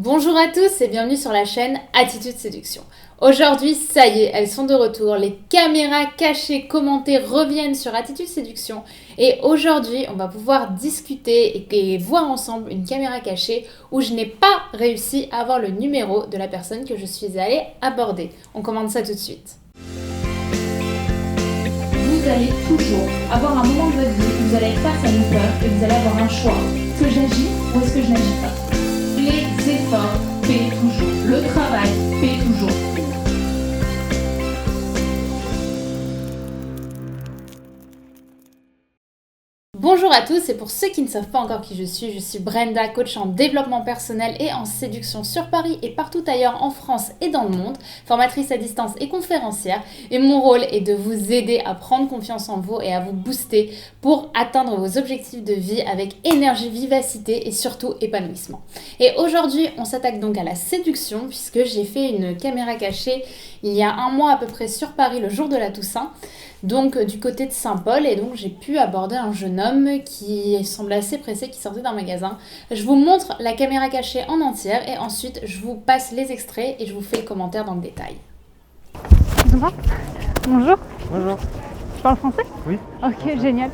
Bonjour à tous et bienvenue sur la chaîne Attitude Séduction. Aujourd'hui, ça y est, elles sont de retour. Les caméras cachées, commentées reviennent sur Attitude Séduction. Et aujourd'hui, on va pouvoir discuter et voir ensemble une caméra cachée où je n'ai pas réussi à avoir le numéro de la personne que je suis allée aborder. On commande ça tout de suite. Vous allez toujours avoir un moment de votre vie où vous allez être face à une peur et vous allez avoir un choix. Est-ce que j'agis ou est-ce que je n'agis pas? Les efforts paient toujours. Le travail paie toujours. Bonjour à tous et pour ceux qui ne savent pas encore qui je suis Brenda, coach en développement personnel et en séduction sur Paris et partout ailleurs en France et dans le monde, formatrice à distance et conférencière, et mon rôle est de vous aider à prendre confiance en vous et à vous booster pour atteindre vos objectifs de vie avec énergie, vivacité et surtout épanouissement. Et aujourd'hui, on s'attaque donc à la séduction puisque j'ai fait une caméra cachée il y a un mois à peu près sur Paris le jour de la Toussaint, donc du côté de Saint-Paul, et donc j'ai pu aborder un jeune homme qui semblait assez pressé, qui sortait d'un magasin. Je vous montre la caméra cachée en entière et ensuite je vous passe les extraits et je vous fais le commentaire dans le détail. Bonjour, Bonjour. tu parles français? Oui. Ok, génial.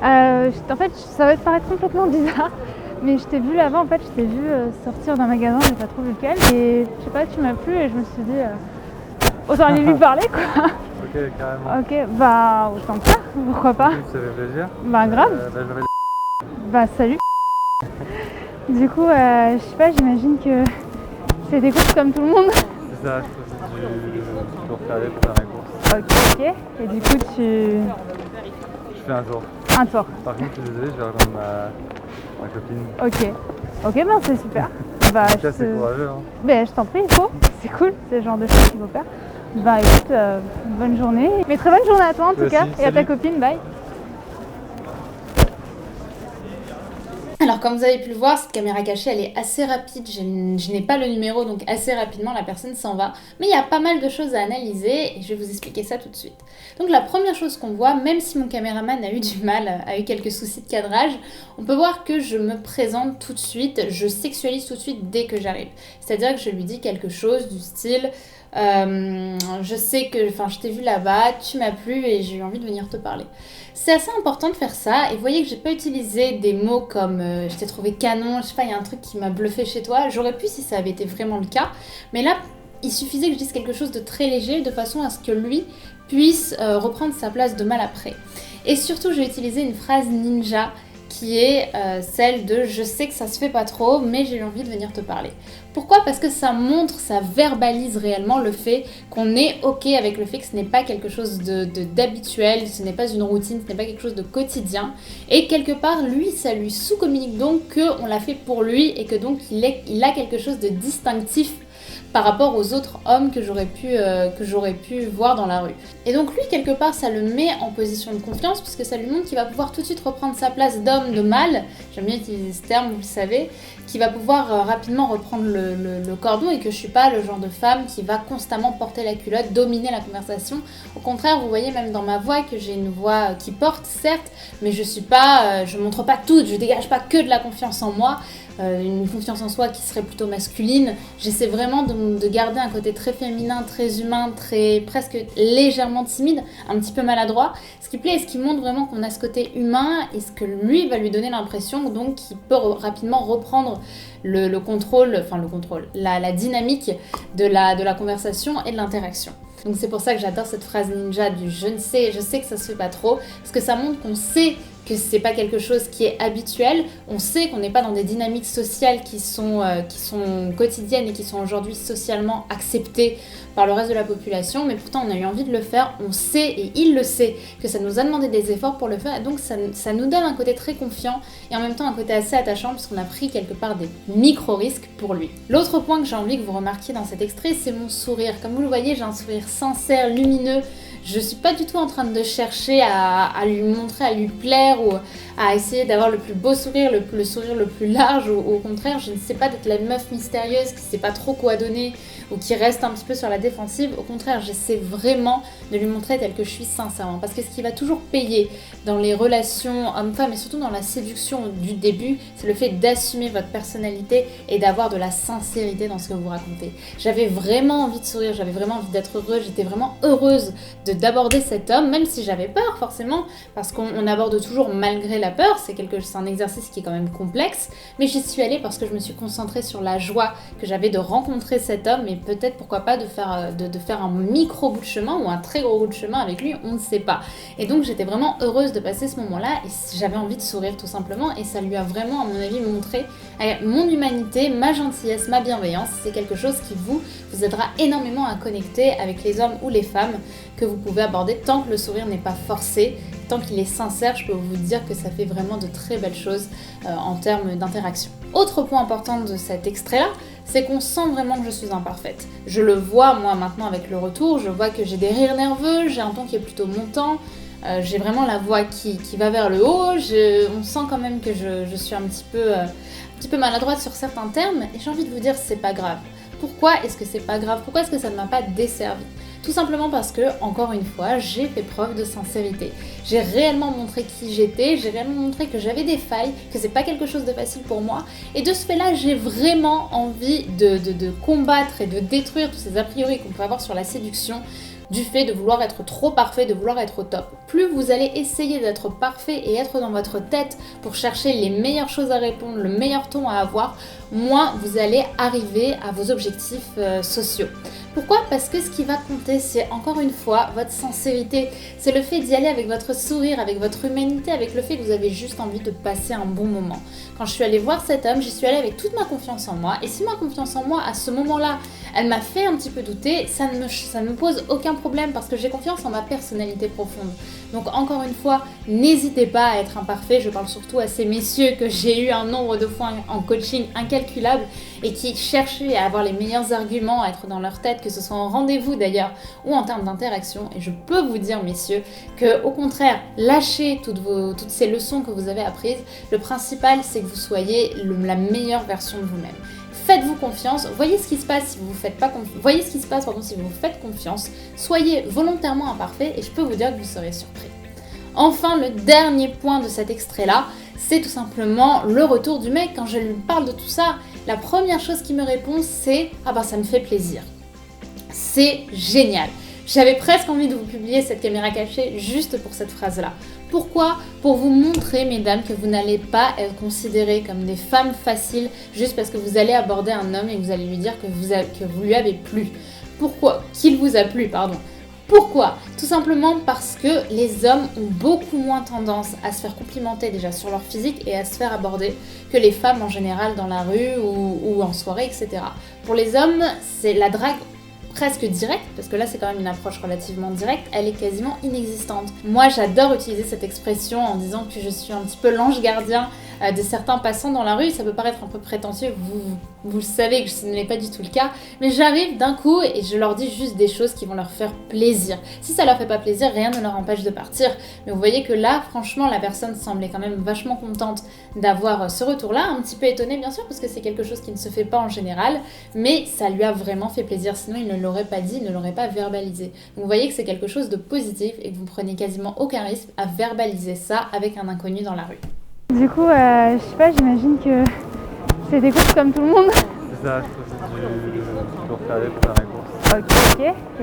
En fait, ça va te paraître complètement bizarre, mais je t'ai vu là-bas, en fait, je t'ai vu sortir d'un magasin, j'ai pas trop vu lequel, et je sais pas, tu m'as plu et je me suis dit, autant aller lui parler quoi. Ok, carrément. Ok, bah autant que ça, pourquoi pas. Ça fait plaisir. Bah grave, J'aurais bah salut. Du coup, je sais pas, j'imagine que c'est des courses comme tout le monde. C'est ça, je fais du tour carré pour faire mes courses. Ok, et du coup tu... Je fais un tour. Un tour. Par contre, je suis désolé, je vais rejoindre ma copine. Ok, ben c'est super. Bah, En tout cas, c'est courageux. Hein. Ben, je t'en prie, il faut. C'est cool, c'est le genre de choses qu'il faut faire. Bah écoute, bonne journée. Mais très bonne journée à toi en tout cas. Aussi, Et à ta salut. copine, bye. Alors comme vous avez pu le voir, cette caméra cachée elle est assez rapide, je n'ai pas le numéro donc assez rapidement la personne s'en va. Mais il y a pas mal de choses à analyser et je vais vous expliquer ça tout de suite. Donc la première chose qu'on voit, même si mon caméraman a eu du mal, a eu quelques soucis de cadrage, on peut voir que je me présente tout de suite, je sexualise tout de suite dès que j'arrive. C'est-à-dire que je lui dis quelque chose du style... je sais que je t'ai vu là-bas, tu m'as plu et j'ai eu envie de venir te parler. C'est assez important de faire ça et vous voyez que j'ai pas utilisé des mots comme je t'ai trouvé canon, je sais pas, il y a un truc qui m'a bluffé chez toi. J'aurais pu si ça avait été vraiment le cas, mais là il suffisait que je dise quelque chose de très léger de façon à ce que lui puisse reprendre sa place de mal après. Et surtout j'ai utilisé une phrase ninja qui est celle de « je sais que ça se fait pas trop, mais j'ai eu envie de venir te parler ». Pourquoi ? Parce que ça montre, ça verbalise réellement le fait qu'on est ok avec le fait que ce n'est pas quelque chose d'habituel, ce n'est pas une routine, ce n'est pas quelque chose de quotidien. Et quelque part, lui, ça lui sous-communique donc qu'on l'a fait pour lui et que donc il a quelque chose de distinctif par rapport aux autres hommes que j'aurais pu voir dans la rue. Et donc lui, quelque part, ça le met en position de confiance puisque ça lui montre qu'il va pouvoir tout de suite reprendre sa place d'homme, de mâle, j'aime bien utiliser ce terme, vous le savez, qui va pouvoir rapidement reprendre le cordon et que je suis pas le genre de femme qui va constamment porter la culotte, dominer la conversation. Au contraire, vous voyez même dans ma voix que j'ai une voix qui porte, certes, mais je montre pas tout, je dégage pas que de la confiance en moi, une confiance en soi qui serait plutôt masculine. J'essaie vraiment de garder un côté très féminin, très humain, très presque légèrement timide, un petit peu maladroit. Ce qui plaît et ce qui montre vraiment qu'on a ce côté humain et ce que lui va lui donner l'impression donc qu'il peut rapidement reprendre le contrôle, la dynamique de la conversation et de l'interaction. Donc c'est pour ça que j'adore cette phrase ninja du je sais que ça se fait pas trop, parce que ça montre qu'on sait que c'est pas quelque chose qui est habituel, on sait qu'on n'est pas dans des dynamiques sociales qui sont quotidiennes et qui sont aujourd'hui socialement acceptées par le reste de la population, mais pourtant on a eu envie de le faire, on sait et il le sait que ça nous a demandé des efforts pour le faire et donc ça nous donne un côté très confiant et en même temps un côté assez attachant puisqu'on a pris quelque part des micro-risques pour lui. L'autre point que j'ai envie que vous remarquiez dans cet extrait, c'est mon sourire. Comme vous le voyez, j'ai un sourire sincère, lumineux. Je suis pas du tout en train de chercher à lui montrer, à lui plaire ou à essayer d'avoir le plus beau sourire, le sourire le plus large, ou au contraire, je ne sais pas d'être la meuf mystérieuse qui sait pas trop quoi donner ou qui reste un petit peu sur la défensive. Au contraire, j'essaie vraiment de lui montrer tel que je suis sincèrement. Parce que ce qui va toujours payer dans les relations hommes-femmes et surtout dans la séduction du début, c'est le fait d'assumer votre personnalité et d'avoir de la sincérité dans ce que vous racontez. J'avais vraiment envie de sourire, j'avais vraiment envie d'être heureuse, j'étais vraiment heureuse d'aborder cet homme, même si j'avais peur forcément, parce qu'on aborde toujours malgré la peur, c'est un exercice qui est quand même complexe, mais j'y suis allée parce que je me suis concentrée sur la joie que j'avais de rencontrer cet homme et peut-être pourquoi pas de faire un micro bout de chemin ou un très gros bout de chemin avec lui, on ne sait pas. Et donc j'étais vraiment heureuse de passer ce moment-là et j'avais envie de sourire tout simplement et ça lui a vraiment à mon avis montré mon humanité, ma gentillesse, ma bienveillance. C'est quelque chose qui vous aidera énormément à connecter avec les hommes ou les femmes que vous pouvez aborder tant que le sourire n'est pas forcé, tant qu'il est sincère. Je peux vous dire que ça fait vraiment de très belles choses en termes d'interaction. Autre point important de cet extrait-là, c'est qu'on sent vraiment que je suis imparfaite. Je le vois moi maintenant avec le retour, je vois que j'ai des rires nerveux, j'ai un ton qui est plutôt montant, j'ai vraiment la voix qui va vers le haut, on sent quand même que je suis un petit peu maladroite sur certains termes et j'ai envie de vous dire c'est pas grave. Pourquoi est-ce que c'est pas grave? Pourquoi est-ce que ça ne m'a pas desservi? Tout simplement parce que, encore une fois, j'ai fait preuve de sincérité. J'ai réellement montré qui j'étais, j'ai réellement montré que j'avais des failles, que c'est pas quelque chose de facile pour moi. Et de ce fait-là, j'ai vraiment envie de combattre et de détruire tous ces a priori qu'on peut avoir sur la séduction, du fait de vouloir être trop parfait, de vouloir être au top. Plus vous allez essayer d'être parfait et être dans votre tête pour chercher les meilleures choses à répondre, le meilleur ton à avoir, moins vous allez arriver à vos objectifs sociaux. Pourquoi? Parce que ce qui va compter, c'est encore une fois votre sincérité. C'est le fait d'y aller avec votre sourire, avec votre humanité, avec le fait que vous avez juste envie de passer un bon moment. Quand je suis allée voir cet homme, j'y suis allée avec toute ma confiance en moi. Et si ma confiance en moi, à ce moment-là, elle m'a fait un petit peu douter, ça ne me pose aucun problème parce que j'ai confiance en ma personnalité profonde. Donc encore une fois, n'hésitez pas à être imparfait. Je parle surtout à ces messieurs que j'ai eu un nombre de fois en coaching incalculable et qui cherchaient à avoir les meilleurs arguments, à être dans leur tête, que ce soit en rendez-vous d'ailleurs ou en termes d'interaction. Et je peux vous dire, messieurs, que au contraire, lâchez toutes ces leçons que vous avez apprises. Le principal, c'est que vous soyez la meilleure version de vous-même. Faites-vous confiance, voyez ce qui se passe si vous vous faites confiance, soyez volontairement imparfait et je peux vous dire que vous serez surpris. Enfin, le dernier point de cet extrait-là, c'est tout simplement le retour du mec. Quand je lui parle de tout ça, la première chose qu'il me répond, c'est « Ah bah ça me fait plaisir ». C'est génial. J'avais presque envie de vous publier cette caméra cachée juste pour cette phrase-là. Pourquoi? Pour vous montrer, mesdames, que vous n'allez pas être considérées comme des femmes faciles juste parce que vous allez aborder un homme et que vous allez lui dire que vous lui avez plu. Pourquoi? Qu'il vous a plu, pardon. Pourquoi? Tout simplement parce que les hommes ont beaucoup moins tendance à se faire complimenter déjà sur leur physique et à se faire aborder que les femmes en général dans la rue ou en soirée, etc. Pour les hommes, c'est la drague presque directe, parce que là c'est quand même une approche relativement directe, elle est quasiment inexistante. Moi j'adore utiliser cette expression en disant que je suis un petit peu l'ange gardien de certains passants dans la rue. Ça peut paraître un peu prétentieux, vous le savez que ce n'est pas du tout le cas, mais j'arrive d'un coup et je leur dis juste des choses qui vont leur faire plaisir. Si ça leur fait pas plaisir, rien ne leur empêche de partir, mais vous voyez que là franchement la personne semblait quand même vachement contente d'avoir ce retour-là, un petit peu étonnée bien sûr parce que c'est quelque chose qui ne se fait pas en général, mais ça lui a vraiment fait plaisir, sinon il ne l'aurait pas dit, il ne l'aurait pas verbalisé. Donc vous voyez que c'est quelque chose de positif et que vous prenez quasiment aucun risque à verbaliser ça avec un inconnu dans la rue. Du coup, je sais pas, j'imagine que c'est des courses comme tout le monde. C'est ça, je peux refaire pour faire mes courses. Ok.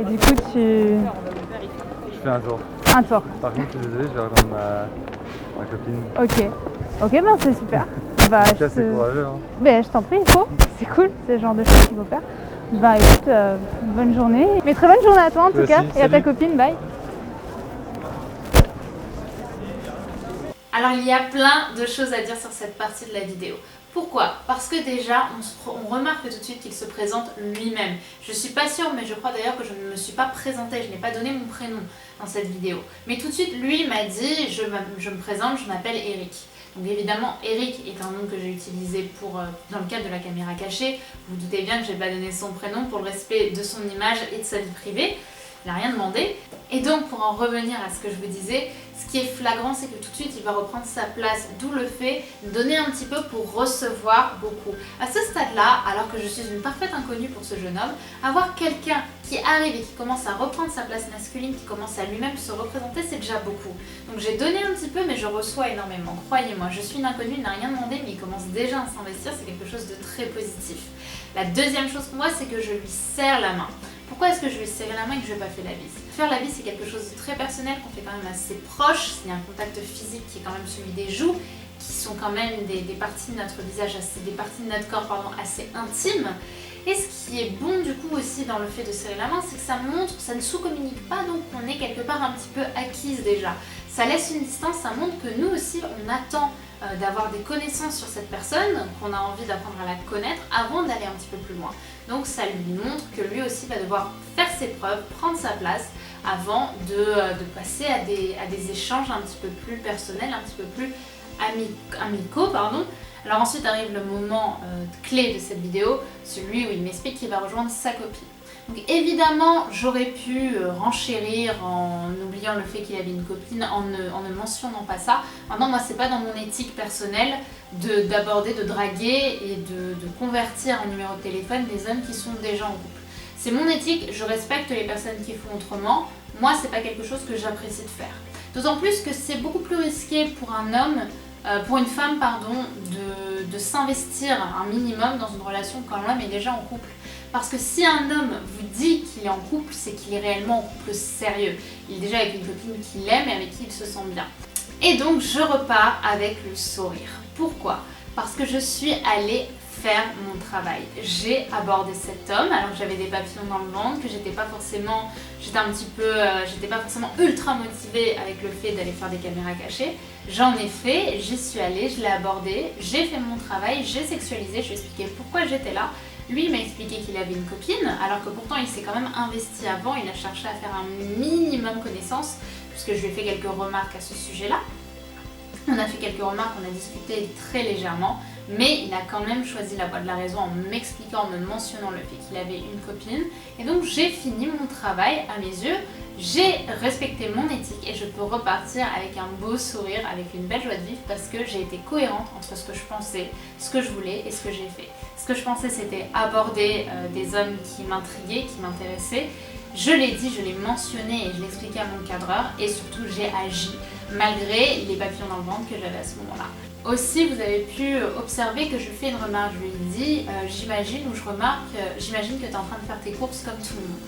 Et du coup, Je fais un tour. Un tour. Par contre, je suis désolé, je vais rejoindre ma copine. Ok, ben c'est super. Bah, C'est courageux, hein. Ben, je t'en prie, il faut. C'est cool, c'est le genre de choses qu'il faut faire. Bah écoute, bonne journée. Mais très bonne journée à toi en tout cas. Et à ta copine, bye. Alors il y a plein de choses à dire sur cette partie de la vidéo. Pourquoi? Parce que déjà, on remarque tout de suite qu'il se présente lui-même. Je suis pas sûre, mais je crois d'ailleurs que je ne me suis pas présentée, je n'ai pas donné mon prénom dans cette vidéo. Mais tout de suite, lui m'a dit, je me présente, je m'appelle Eric. Donc évidemment, Eric est un nom que j'ai utilisé dans le cadre de la caméra cachée. Vous vous doutez bien que je n'ai pas donné son prénom pour le respect de son image et de sa vie privée. Il n'a rien demandé. Et donc pour en revenir à ce que je vous disais, ce qui est flagrant c'est que tout de suite il va reprendre sa place, d'où le fait de donner un petit peu pour recevoir beaucoup. À ce stade-là, alors que je suis une parfaite inconnue pour ce jeune homme, avoir quelqu'un qui arrive et qui commence à reprendre sa place masculine, qui commence à lui-même se représenter, c'est déjà beaucoup. Donc j'ai donné un petit peu mais je reçois énormément, croyez-moi, je suis une inconnue, il n'a rien demandé mais il commence déjà à s'investir, c'est quelque chose de très positif. La deuxième chose pour moi c'est que je lui serre la main. Pourquoi est-ce que je vais serrer la main et que je ne vais pas faire la bise? Faire la bise c'est quelque chose de très personnel qu'on fait quand même assez proche, il y a un contact physique qui est quand même celui des joues, qui sont quand même des parties de notre visage, des parties de notre corps assez intimes. Et ce qui est bon du coup aussi dans le fait de serrer la main, c'est que ça montre, ça ne sous-communique pas, donc on est quelque part un petit peu acquise déjà. Ça laisse une distance, ça montre que nous aussi on attend d'avoir des connaissances sur cette personne, qu'on a envie d'apprendre à la connaître avant d'aller un petit peu plus loin. Donc ça lui montre que lui aussi va devoir faire ses preuves, prendre sa place avant de passer à des échanges un petit peu plus personnels, un petit peu plus amicaux. Alors ensuite arrive le moment clé de cette vidéo, celui où il m'explique qu'il va rejoindre sa copine. Donc évidemment, j'aurais pu renchérir en oubliant le fait qu'il avait une copine, en ne mentionnant pas ça. Maintenant, moi, c'est pas dans mon éthique personnelle d'aborder, de draguer et de convertir en numéro de téléphone des hommes qui sont déjà en couple. C'est mon éthique, je respecte les personnes qui font autrement. Moi, c'est pas quelque chose que j'apprécie de faire. D'autant plus que c'est beaucoup plus risqué pour un homme, pour une femme, de s'investir un minimum dans une relation quand l'homme est déjà en couple. Parce que si un homme vous dit qu'il est en couple, c'est qu'il est réellement en couple sérieux. Il est déjà avec une copine qu'il aime et avec qui il se sent bien. Et donc je repars avec le sourire. Pourquoi? Parce que je suis allée faire mon travail. J'ai abordé cet homme alors que j'avais des papillons dans le ventre, que j'étais pas forcément ultra motivée avec le fait d'aller faire des caméras cachées. J'en ai fait, j'y suis allée, je l'ai abordé, j'ai fait mon travail, j'ai sexualisé, je lui ai expliqué pourquoi j'étais là. Lui m'a expliqué qu'il avait une copine, alors que pourtant il s'est quand même investi avant, il a cherché à faire un minimum connaissance, puisque je lui ai fait quelques remarques à ce sujet-là. On a fait quelques remarques, on a discuté très légèrement, mais il a quand même choisi la voie de la raison en m'expliquant, en me mentionnant le fait qu'il avait une copine. Et donc j'ai fini mon travail à mes yeux, j'ai respecté mon éthique et je peux repartir avec un beau sourire, avec une belle joie de vivre parce que j'ai été cohérente entre ce que je pensais, ce que je voulais et ce que j'ai fait. Ce que je pensais c'était aborder des hommes qui m'intriguaient, qui m'intéressaient. Je l'ai dit, je l'ai mentionné et je l'ai expliqué à mon cadreur et surtout j'ai agi malgré les papillons dans le ventre que j'avais à ce moment-là. Aussi, vous avez pu observer que je lui fais une remarque. Je lui dis, j'imagine que tu es en train de faire tes courses comme tout le monde.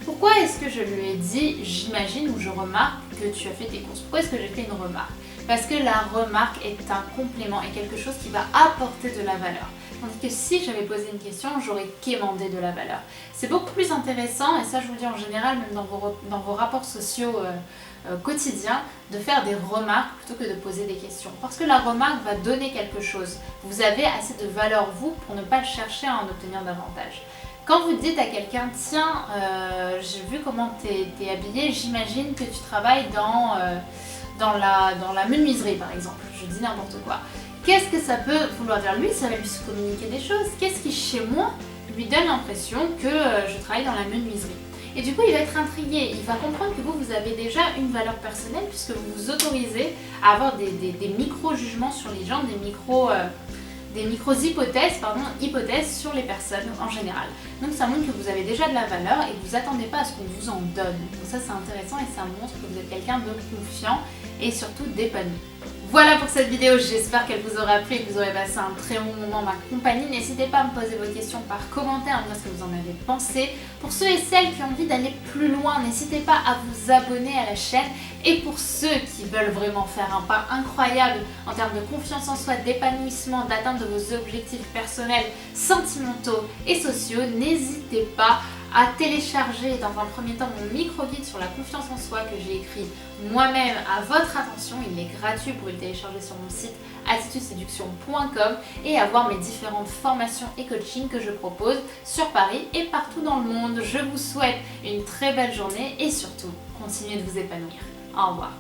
Pourquoi est-ce que je lui ai dit, j'imagine ou je remarque que tu as fait tes courses? Pourquoi est-ce que j'ai fait une remarque? Parce que la remarque est un complément et quelque chose qui va apporter de la valeur. Tandis que si j'avais posé une question, j'aurais quémandé de la valeur. C'est beaucoup plus intéressant, et ça je vous le dis en général, même dans vos rapports sociaux quotidiens, de faire des remarques plutôt que de poser des questions. Parce que la remarque va donner quelque chose. Vous avez assez de valeur, vous, pour ne pas chercher à en obtenir davantage. Quand vous dites à quelqu'un, tiens, j'ai vu comment t'es habillée, j'imagine que tu travailles dans la menuiserie par exemple, je dis n'importe quoi. Qu'est-ce que ça peut vouloir dire? Lui, ça va lui communiquer des choses. Qu'est-ce qui, chez moi, lui donne l'impression que je travaille dans la menuiserie? Et du coup, il va être intrigué. Il va comprendre que vous avez déjà une valeur personnelle puisque vous vous autorisez à avoir des micro-jugements sur les gens, des hypothèses sur les personnes en général. Donc ça montre que vous avez déjà de la valeur et que vous n'attendez pas à ce qu'on vous en donne. Donc ça c'est intéressant et ça montre que vous êtes quelqu'un de confiant et surtout d'épanoui. Voilà pour cette vidéo, j'espère qu'elle vous aura plu et que vous aurez passé un très bon moment en ma compagnie. N'hésitez pas à me poser vos questions par commentaire, à me dire ce que vous en avez pensé. Pour ceux et celles qui ont envie d'aller plus loin, n'hésitez pas à vous abonner à la chaîne. Et pour ceux qui veulent vraiment faire un pas incroyable en termes de confiance en soi, d'épanouissement, d'atteinte de vos objectifs personnels, sentimentaux et sociaux, n'hésitez pas à télécharger dans un premier temps mon micro-guide sur la confiance en soi que j'ai écrit moi-même à votre attention. Il est gratuit, vous pouvez le télécharger sur mon site attitudeséduction.com et avoir mes différentes formations et coachings que je propose sur Paris et partout dans le monde. Je vous souhaite une très belle journée et surtout, continuez de vous épanouir. Au revoir.